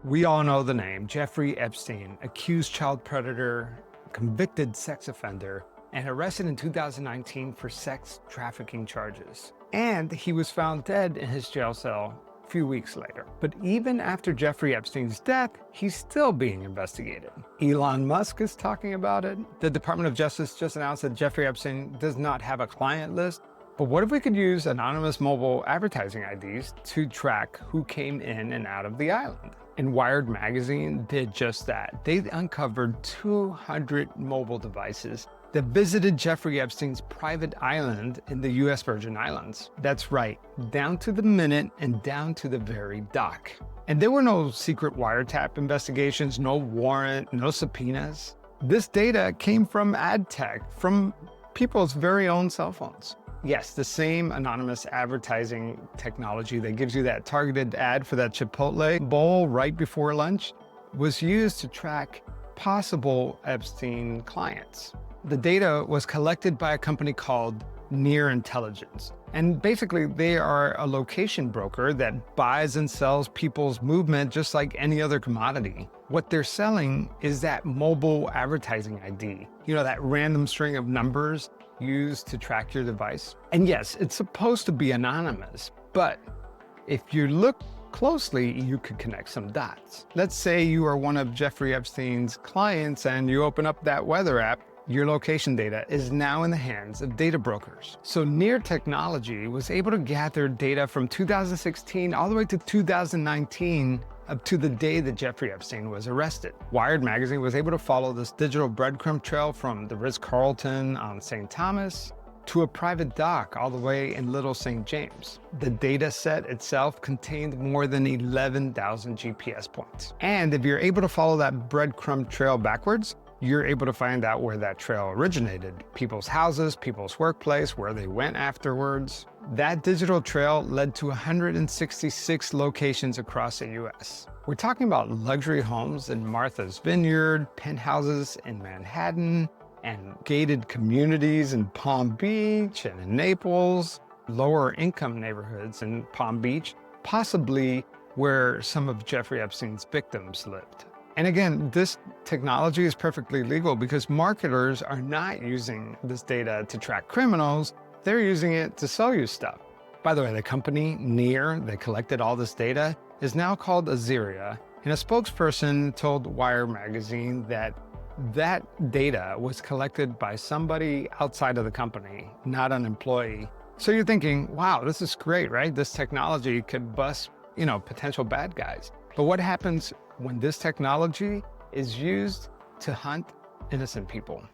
We all know the name Jeffrey Epstein, accused child predator, convicted sex offender, and arrested in 2019 for sex trafficking charges. And he was found dead in his jail cell a few weeks later. But even after Jeffrey Epstein's death, he's still being investigated. Elon Musk is talking about it. The Department of Justice just announced that Jeffrey Epstein does not have a client list. But what if we could use anonymous mobile advertising IDs to track who came in and out of the island? And Wired magazine did just that. They uncovered 200 mobile devices that visited Jeffrey Epstein's private island in the US Virgin Islands. That's right, down to the minute and down to the very dock. And there were no secret wiretap investigations, no warrant, no subpoenas. This data came from ad tech, from people's very own cell phones. Yes, the same anonymous advertising technology that gives you that targeted ad for that Chipotle bowl right before lunch was used to track possible Epstein clients. The data was collected by a company called Near Intelligence. And basically, they are a location broker that buys and sells people's movement just like any other commodity. What they're selling is that mobile advertising ID, that random string of numbers used to track your device. And yes, it's supposed to be anonymous, but if you look closely, you could connect some dots. Let's say you are one of Jeffrey Epstein's clients and you open up that weather app. Your location data is now in the hands of data brokers. So Near Technology was able to gather data from 2016 all the way to 2019 up to the day that Jeffrey Epstein was arrested. Wired magazine was able to follow this digital breadcrumb trail from the Ritz-Carlton on St. Thomas to a private dock all the way in Little St. James. The data set itself contained more than 11,000 GPS points. And if you're able to follow that breadcrumb trail backwards, you're able to find out where that trail originated. People's houses, people's workplace, where they went afterwards. That digital trail led to 166 locations across the US. We're talking about luxury homes in Martha's Vineyard, penthouses in Manhattan, and gated communities in Palm Beach and in Naples, lower income neighborhoods in Palm Beach, possibly where some of Jeffrey Epstein's victims lived. And again, this technology is perfectly legal because marketers are not using this data to track criminals. They're using it to sell you stuff. By the way, the company, Near, that collected all this data, is now called Azeria. And a spokesperson told Wire magazine that that data was collected by somebody outside of the company, not an employee. So you're thinking, wow, this is great, right? This technology could bust, potential bad guys. But what happens when this technology is used to hunt innocent people?